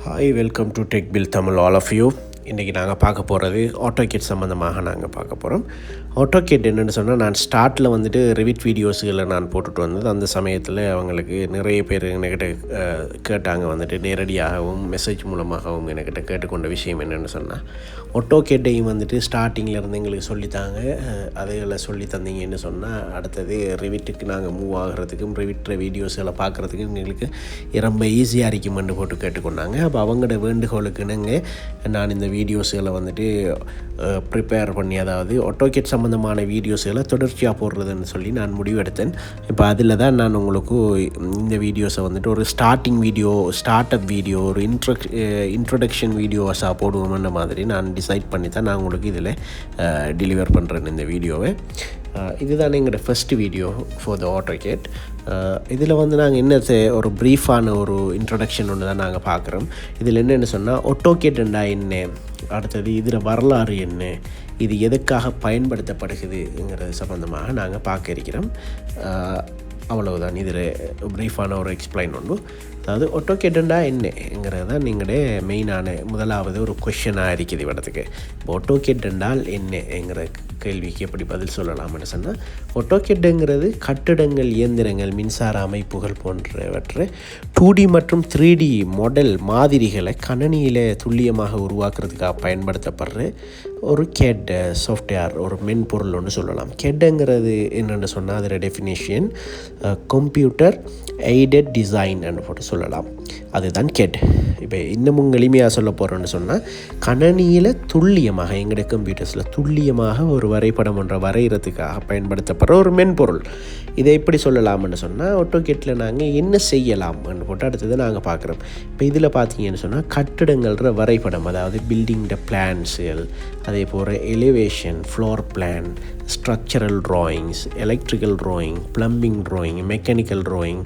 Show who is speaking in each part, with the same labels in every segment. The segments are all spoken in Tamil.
Speaker 1: Hi, welcome to Tech Bill Tamil, all of you. இன்றைக்கி நாங்கள் பார்க்க போகிறது ஆட்டோகேட் சம்மந்தமாக நாங்கள் பார்க்க போகிறோம். ஆட்டோகேட் என்னென்னு சொன்னால், நான் ஸ்டார்ட்டில் வந்துட்டு ரிவிட் வீடியோஸுகளை நான் போட்டுட்டு வந்தது. அந்த சமயத்தில் அவங்களுக்கு நிறைய பேர் என்கிட்ட கேட்டாங்க, வந்துட்டு நேரடியாகவும் மெசேஜ் மூலமாகவும் என்கிட்ட கேட்டுக்கொண்ட விஷயம் என்னென்னு சொன்னால், ஆட்டோகேட்டையும் வந்துட்டு ஸ்டார்டிங்கில் எங்களுக்கு சொல்லித்தாங்க. அதைகளை சொல்லி தந்தீங்கன்னு சொன்னால் அடுத்தது ரிவிட்டுக்கு நாங்கள் மூவ் ஆகிறதுக்கும் ரிவிட் வீடியோஸுகளை பார்க்குறதுக்கும் எங்களுக்கு ரொம்ப ஈஸியாக இருக்குமென்று போட்டு கேட்டுக்கொண்டாங்க. அப்போ அவங்களோட வேண்டுகோளுக்குன்னு நான் இந்த வீடியோஸுகளை வந்துட்டு ப்ரிப்பேர் பண்ணி, அதாவது ஆட்டோகேட் சம்மந்தமான வீடியோஸுகளை தொடர்ச்சியாக போடுறதுன்னு சொல்லி நான் முடிவெடுத்தேன். இப்போ அதில் தான் நான் உங்களுக்கு இந்த வீடியோஸை வந்துட்டு ஒரு starting video, start up video, ஒரு இன்ட்ரொடக்ஷன் வீடியோஸாக போடுவோம்ன்ற மாதிரி நான் டிசைட் பண்ணி தான் நான் உங்களுக்கு இதில் டெலிவர் பண்ணுறேன் இந்த வீடியோவை. இதுதான் எங்களோட first video for the AutoCAD. இதில் வந்து நாங்கள் என்ன ஒரு ப்ரீஃபான ஒரு இன்ட்ரடக்ஷன் ஒன்று தான் நாங்கள் பார்க்குறோம். இதில் என்னென்னு சொன்னால், ஆட்டோகேட்ண்டா என்ன, அடுத்தது இதில் வரலாறு என்ன, இது எதுக்காக பயன்படுத்தப்படுகிறதுங்கிறது சம்மந்தமாக நாங்கள் பார்க்க இருக்கிறோம். அவ்வளவுதான். இதில் ப்ரீஃபான ஒரு எக்ஸ்பிளைன் ஒன்று. அதாவது ஆட்டோகேட்ண்டா என்னங்கிறது தான் நீங்களே மெயினான முதலாவது ஒரு கொஷனாக இருக்குது இடத்துக்கு. இப்போ ஆட்டோகேட் என்றால் என்னங்கிற கேள்விக்கு எப்படி பதில் சொல்லலாம்னு சொன்னால், ஆட்டோகேட்டுங்கிறது கட்டிடங்கள், இயந்திரங்கள், மின்சார அமைப்புகள் போன்றவற்றை 2D மற்றும் 3D மாடல் மாதிரிகளை கணினியில் துல்லியமாக உருவாக்குறதுக்காக பயன்படுத்தப்படுற ஒரு CAD சாஃப்ட்வேர், ஒரு மென்பொருள் ஒன்று சொல்லலாம். CADங்கிறது என்னென்னு சொன்னால், அதோட டெஃபினேஷன் கம்ப்யூட்டர் எய்டட் டிசைன் போட்டு சொல்லலாம். அதுதான் CAD. இப்போ இன்னமும் எளிமையாக சொல்ல போகிறோன்னு சொன்னால், கணினியில் துல்லியமாக, எங்களுடைய கம்ப்யூட்டர்ஸில் துல்லியமாக ஒரு வரைபடம் ஒன்றை வரைகிறதுக்காக பயன்படுத்தப்படுற ஒரு மென்பொருள். இதை எப்படி சொல்லலாம்னு சொன்னால், ஆட்டோகேட்டில் நாங்கள் என்ன செய்யலாம்னு போட்டு அடுத்தது நாங்கள் பார்க்குறோம். இப்போ இதில் பார்த்தீங்கன்னு சொன்னால், கட்டிடங்கள்ற வரைபடம், அதாவது பில்டிங்கிற பிளான்ஸுகள், அதே போல் elevation, floor plan, structural drawings, electrical drawing, plumbing drawing, mechanical drawing,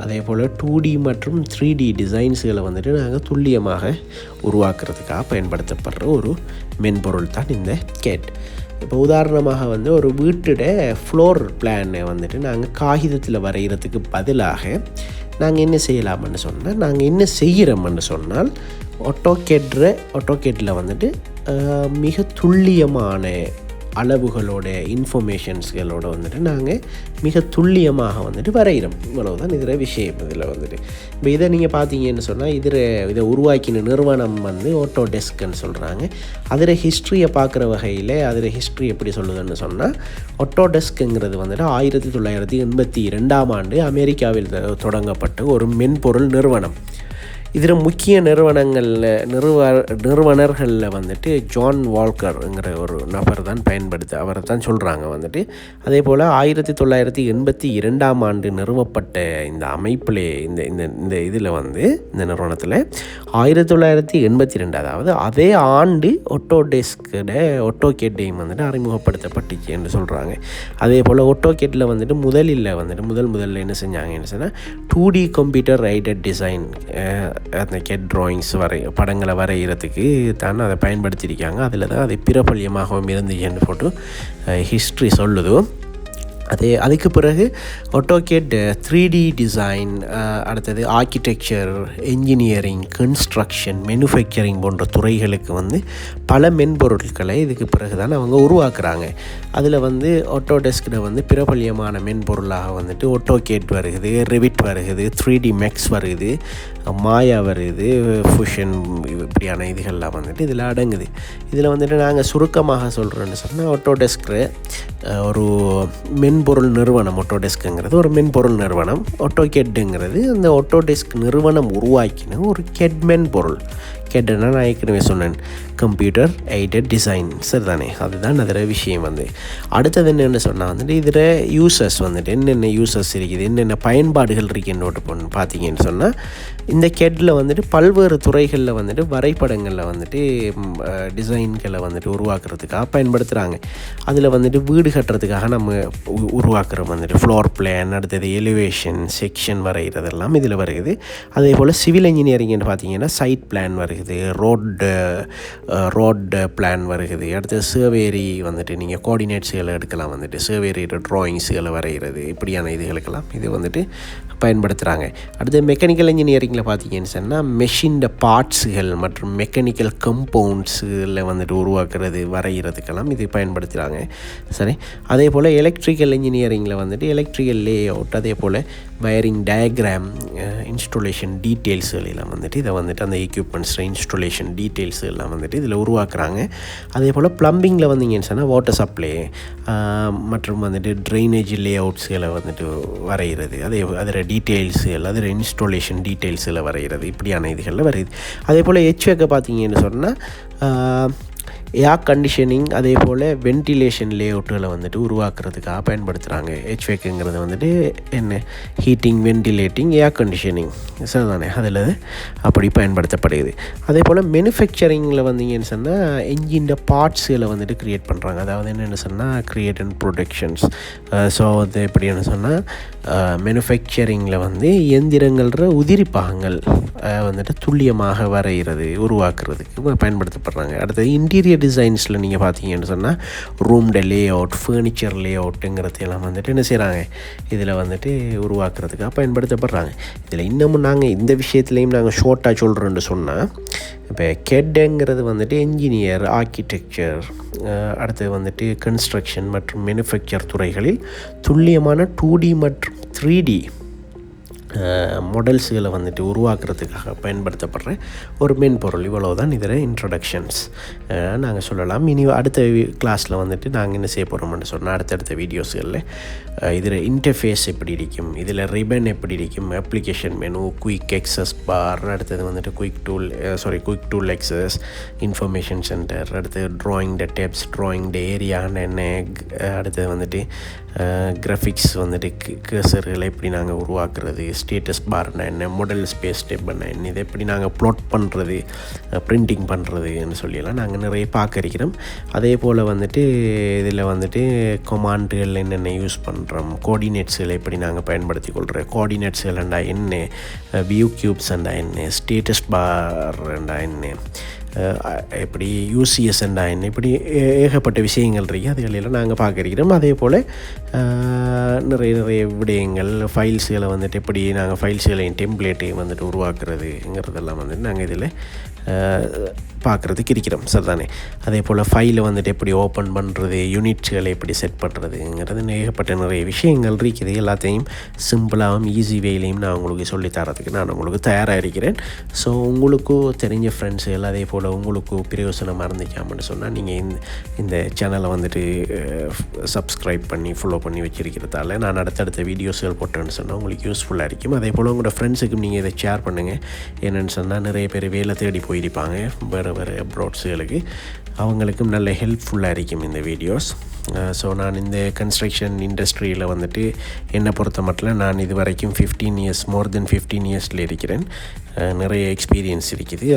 Speaker 1: அதே போல் 2D மற்றும் 3D டிசைன்ஸுகளை வந்துட்டு நாங்கள் துல்லியமாக உருவாக்குறதுக்காக பயன்படுத்தப்படுற ஒரு மென்பொருள் தான் இந்த CAD. இப்போ உதாரணமாக வந்து ஒரு வீட்டோட ஃப்ளோர் பிளானை வந்துட்டு நாங்கள் காகிதத்தில் வரைகிறதுக்கு பதிலாக நாங்கள் என்ன செய்யலாம்னு சொன்னால், நாங்கள் என்ன செய்கிறோம்னு சொன்னால், ஆட்டோகேட்டில் வந்துட்டு மிக துல்லியமான அளவுகளோட இன்ஃபர்மேஷன்ஸ்களோடு வந்துட்டு நாங்கள் மிக துல்லியமாக வந்துட்டு வரைகிறோம். இவ்வளவுதான் இதில் விஷயம். இதில் வந்துட்டு இப்போ இதை நீங்கள் பார்த்தீங்கன்னு சொன்னால், இதை உருவாக்கின நிறுவனம் வந்து ஆட்டோடெஸ்க்னு சொல்கிறாங்க. அதில் ஹிஸ்ட்ரியை பார்க்குற வகையில் அதில் ஹிஸ்ட்ரி எப்படி சொல்லுதுன்னு சொன்னால், ஆட்டோடெஸ்க்குங்கிறது வந்துட்டு 1982ஆம் ஆண்டு அமெரிக்காவில் தொடங்கப்பட்ட ஒரு மென்பொருள் நிறுவனம். இதில் முக்கிய நிறுவனர்களில் வந்துட்டு ஜான் வால்கர்ங்கிற ஒரு நபர் தான் அவரை தான் சொல்கிறாங்க வந்துட்டு. அதே போல் 1982ஆம் ஆண்டு நிறுவப்பட்ட இந்த அமைப்பில் இந்த இதில் வந்து இந்த நிறுவனத்தில் 1982, அதாவது அதே ஆண்டு ஆட்டோகேட்டையும் வந்துட்டு அறிமுகப்படுத்தப்பட்டுச்சு என்று சொல்கிறாங்க. அதே போல் ஆட்டோகேட்டில் வந்துட்டு முதல்ல என்ன செஞ்சாங்கன்னு சொன்னால், 2D கம்ப்யூட்டர் எய்டட் டிசைன், அந்த CAD ட்ராயிங்ஸ் படங்களை வரைகிறதுக்கு தான் அதை பயன்படுத்தியிருக்காங்க. அதில் தான் அதை பிரபல்யமாகவும் இருந்துச்சுன்னு போட்டு ஹிஸ்ட்ரி சொல்லுது. அதுக்கு பிறகு ஆட்டோகேட் 3D டிசைன், அடுத்தது ஆர்கிடெக்சர், என்ஜினியரிங், கன்ஸ்ட்ரக்ஷன், மேனுஃபேக்சரிங் போன்ற துறைகளுக்கு வந்து பல மென்பொருட்களை இதுக்கு பிறகு தான் அவங்க உருவாக்குறாங்க. அதில் வந்து ஆட்டோடெஸ்கில் வந்து பிரபல்யமான மென்பொருளாக வந்துட்டு ஆட்டோகேட் வருகுது, ரிவிட் வருகுது, 3D மேக்ஸ் வருகுது, மாயா வருது, ஃபுஷன், இப்படியான இதுகள்லாம் வந்துட்டு இதில் அடங்குது. இதில் வந்துட்டு நாங்கள் சுருக்கமாக சொல்கிறோன்னு சொன்னால், ஆட்டோடெஸ்கில் ஒரு மென்பொருள் நிறுவனம், ஆட்டோடெஸ்க்குங்கிறது ஒரு மென்பொருள் நிறுவனம், ஆட்டோகேட்டுங்கிறது அந்த ஆட்டோடெஸ்க் நிறுவனம் உருவாக்கின ஒரு CAD மென்பொருள். CADனா நான் ஏற்கனவே சொன்னேன், கம்ப்யூட்டர் எய்டட் டிசைன், சரிதானே? அதுதான் அதில் விஷயம். வந்து அடுத்தது என்னென்னு சொன்னால் வந்துட்டு, இதில் யூசர்ஸ் வந்துட்டு என்னென்ன யூசர்ஸ் இருக்குது, என்னென்ன பயன்பாடுகள் இருக்குன்னு நோட்டு பண்ணு பார்த்தீங்கன்னு சொன்னால், இந்த CADல வந்துட்டு பல்வேறு துறைகளில் வந்துட்டு வரைபடங்களில் வந்துட்டு டிசைன்களை வந்துட்டு உருவாக்குறதுக்காக பயன்படுத்துகிறாங்க. அதில் வந்துட்டு வீடு கட்டுறதுக்காக நம்ம உருவாக்குறோம் வந்துட்டு ஃப்ளோர் பிளான், அடுத்தது எலிவேஷன், செக்ஷன் வரைகிறதெல்லாம் இதில் வருகிறது. அதே போல் சிவில் இன்ஜினியரிங்னு பார்த்தீங்கன்னா சைட் பிளான் வருகிறது, வருகுது, ரோட் பிளான் வருகுது. அடுத்து சர்வேரி வந்துட்டு நீங்கள் கோஆர்டினேட்ஸுகளை எடுக்கலாம், வந்துட்டு சர்வேரியோட ட்ராயிங்ஸுகளை வரைகிறது, இப்படியான இதுகளுக்கெல்லாம் இது வந்துட்டு பயன்படுத்துகிறாங்க. அடுத்து மெக்கானிக்கல் இன்ஜினியரிங்கில் பார்த்தீங்கன்னு சொன்னால் மெஷின்ட பார்ட்ஸுகள் மற்றும் மெக்கானிக்கல் கம்பவுண்ட்ஸில் வந்துட்டு உருவாக்குறது வரைகிறதுக்கெல்லாம் இது பயன்படுத்துகிறாங்க. சரி, அதே போல் எலக்ட்ரிக்கல் இன்ஜினியரிங்கில் வந்துட்டு எலக்ட்ரிக்கல் லே அவுட், அதே போல் வயரிங் டயக்ராம், இன்ஸ்டாலேஷன் டீட்டெயில்ஸ் எல்லாம் வந்துட்டு இதை வந்துட்டு அந்த எக்யூப்மெண்ட்ஸ் இன்ஸ்டாலேஷன் டீட்டெயில்ஸ் எல்லாம் வந்துட்டு இதில் உருவாக்குறாங்க. அதே போல் ப்ளம்பிங்கில் வந்தீங்கன்னு சொன்னால் வாட்டர் சப்ளை மற்றும் வந்துட்டு ட்ரைனேஜ் லே அவுட்ஸுகளை வந்துட்டு வரைகிறது, அதில் டீட்டெயில்ஸுகள், அதில் இன்ஸ்டாலேஷன் டீட்டெயில்ஸில் வரைகிறது, இப்படியான இதுகளில் வருது. அதே போல் ஹெச்வேக்கை பார்த்தீங்கன்னு சொன்னால் ஏர் கண்டிஷனிங், அதே போல் வென்டிலேஷன் லேஅவுட்டுகளை வந்துட்டு உருவாக்குறதுக்காக பயன்படுத்துகிறாங்க. ஹெச்வேக்குங்கிறது வந்துட்டு என்ன, ஹீட்டிங், வென்டிலேட்டிங், ஏர் கண்டிஷனிங், சரிதானே, அதில் அப்படி பயன்படுத்தப்படுது. அதே போல் மேனுஃபேக்சரிங்கில் வந்தீங்கன்னு சொன்னால் என்ஜின் பார்ட்ஸுகளை வந்துட்டு க்ரியேட் பண்ணுறாங்க. அதாவது என்னென்னு சொன்னால் கிரியேட் அண்ட் ப்ரொடக்ஷன்ஸ். ஸோ அது எப்படின்னு சொன்னால் மேனுஃபேக்சரிங்கில் வந்து இயந்திரங்கள உதிரி பாகங்கள் வந்துட்டு துல்லியமாக வரைகிறது, உருவாக்குறதுக்கு பயன்படுத்தப்படுறாங்க. அடுத்தது இன்டீரியர் டிசைன்ஸில் நீங்கள் பார்த்தீங்கன்னு சொன்னால் ரூம்ட லே அவுட், ஃபர்னிச்சர் லே அவுட்டுங்கிறதெல்லாம் வந்துட்டு என்ன செய்கிறாங்க, இதில் வந்துட்டு உருவாக்குறதுக்காக பயன்படுத்தப்படுறாங்க. இதில் இன்னமும் நாங்கள் இந்த விஷயத்துலேயும் நாங்கள் ஷார்ட்டாக சொல்கிறோன்னு சொன்னால், இப்போ CAD-ங்கிறது வந்துட்டு என்ஜினியர், ஆர்கிடெக்சர், அடுத்தது வந்துட்டு கன்ஸ்ட்ரக்ஷன் மற்றும் மேனுஃபேக்சர் துறைகளில் துல்லியமான 2D மற்றும் 3D மாடல்ஸுகளை வந்துட்டு உருவாக்குறதுக்காக பயன்படுத்தப்படுற ஒரு மென்பொருள். இவ்வளோ தான் இதில் இன்ட்ரடக்ஷன்ஸ் நாங்கள் சொல்லலாம். இனி அடுத்த கிளாஸில் வந்துட்டு நாங்கள் என்ன செய்ய போகிறோம்னு சொன்னால் அடுத்தடுத்த வீடியோஸுகளில் இதில் இன்டர்ஃபேஸ் எப்படி இருக்கும், இதில் ரிபன் எப்படி இருக்கும், application menu, quick access bar, அடுத்தது வந்துட்டு quick tool access, information center, அடுத்தது drawing the tabs, drawing the ஏரியான்னு என்ன, அடுத்தது வந்துட்டு கிராஃபிக்ஸ் வந்துட்டு கர்சர்களை எப்படி நாங்கள் உருவாக்குறது, ஸ்டேட்டஸ் பார்னா என்ன, மாடல் ஸ்பேஸ் ஸ்டெப்னா என்ன, இதை எப்படி நாங்கள் ப்ளாட் பண்ணுறது, பிரிண்டிங் பண்ணுறதுன்னு சொல்லியெல்லாம் நாங்கள் நிறைய பார்க்க இருக்கிறோம். அதே போல் வந்துட்டு இதில் வந்துட்டு கொமாண்டுகள் என்னென்ன யூஸ் பண்ணுறோம், கோஆர்டினேட்ஸுகளை எப்படி நாங்கள் பயன்படுத்தி கொள்கிறோம், கோஆர்டினேட்ஸுகள்ண்டா என்ன, வியூ க்யூப்ஸ்ண்டா என்ன, ஸ்டேட்டஸ் பார்ண்டா என்ன, எப்படி யூசிஎஸ்ண்டா என்ன, இப்படி ஏகப்பட்ட விஷயங்கள் இருக்குது. அதுகளெல்லாம் நாங்கள் பார்க்குறோம். அதே போல் நிறைய விடயங்கள், ஃபைல்ஸுகளை வந்துட்டு எப்படி நாங்கள் ஃபைல்ஸுகளையும் டெம்ப்ளேட்டையும் வந்துட்டு உருவாக்குறதுங்கிறதெல்லாம் வந்துட்டு நாங்கள் இதில் பார்க்குறதுக்கு இருக்கிறோம், சரிதானே. அதே போல் ஃபைலை வந்துட்டு எப்படி ஓப்பன் பண்ணுறது, யூனிட்ஸுகளை எப்படி செட் பண்ணுறதுங்கிறது ஏகப்பட்ட நிறைய விஷயங்கள் இருக்குது. எல்லாத்தையும் சிம்பிளாகவும் ஈஸி வேலையும் நான் உங்களுக்கு சொல்லித்தரதுக்கு நான் உங்களுக்கு தயாராக இருக்கிறேன். ஸோ உங்களுக்கும் தெரிஞ்ச ஃப்ரெண்ட்ஸுகள் அதே போல் உங்களுக்கு பிரயோசனமாக இருந்துச்சாமன்னு சொன்னால் நீங்கள் இந்த சேனலை வந்துட்டு சப்ஸ்கிரைப் பண்ணி ஃபாலோ பண்ணி வச்சுருக்கிறதால நான் அடுத்தடுத்த வீடியோஸ்கள் போட்டேன்னு சொன்னால் உங்களுக்கு யூஸ்ஃபுல்லாக இருக்கும். அதே போல் உங்களோட ஃப்ரெண்ட்ஸுக்கும் நீங்கள் இதை ஷேர் பண்ணுங்கள். என்னென்னு சொன்னால் நிறைய பேர் வேலை தேடி போயிருப்பாங்க வேறு அப்ராட்ஸுகளுக்கு, அவங்களுக்கும் நல்ல ஹெல்ப்ஃபுல்லாக இருக்கும் இந்த வீடியோஸ். ஸோ நான் இந்த கன்ஸ்ட்ரக்ஷன் இண்டஸ்ட்ரியில் வந்துட்டு என்னை பொறுத்த மட்டும் நான் இது வரைக்கும் 15 இயர்ஸ், மோர் தென் 15 இயர்ஸில் இருக்கிறேன். நிறைய எக்ஸ்பீரியன்ஸ் இருக்குது.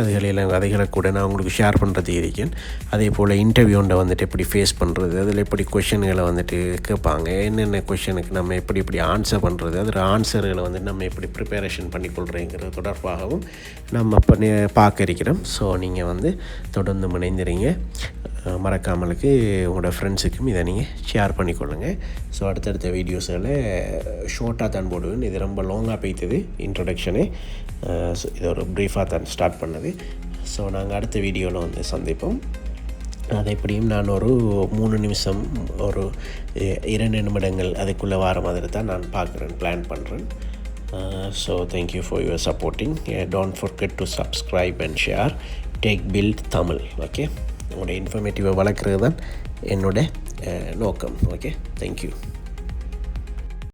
Speaker 1: அதைகளை கூட நான் உங்களுக்கு ஷேர் பண்ணுறது இருக்கேன். அதே போல் இன்டர்வியூண்ட வந்துட்டு எப்படி ஃபேஸ் பண்ணுறது, அதில் எப்படி கொஷின்களை வந்துட்டு கேட்பாங்க, என்னென்ன கொஷனுக்கு நம்ம எப்படி ஆன்சர் பண்ணுறது, அதில் ஆன்சர்களை வந்துட்டு நம்ம எப்படி ப்ரிப்பரேஷன் பண்ணிக்கொள்கிறேங்கிறது தொடர்பாகவும் நம்ம பார்க்க இருக்கிறோம். ஸோ நீங்கள் வந்து தொடர்ந்து முனைந்துறீங்க, மறக்காமலுக்கு உங்களோட ஃப்ரெண்ட்ஸுக்கும் இதை நீங்கள் ஷேர் பண்ணிக்கொள்ளுங்கள். ஸோ அடுத்தடுத்த வீடியோஸில் ஷார்ட்டாக தான் போடுவேன். இது ரொம்ப லாங்காக போய்த்தது இன்ட்ரடக்ஷனு. ஸோ இது ஒரு ப்ரீஃபாக தான் ஸ்டார்ட் பண்ணது. ஸோ நாங்கள் அடுத்த வீடியோவில் வந்து சந்திப்போம். அதை எப்படியும் நான் ஒரு 3 நிமிஷம், ஒரு 2 நிமிடங்கள் அதுக்குள்ளே வார மாதிரி தான் நான் பிளான் பண்ணுறேன். So thank you for your supporting. Don't forget to subscribe and share tech build Tamil. Okay, உங்களோட இன்ஃபர்மேட்டிவை வளர்க்குறது தான் என்னோட நோக்கம். Okay, thank you.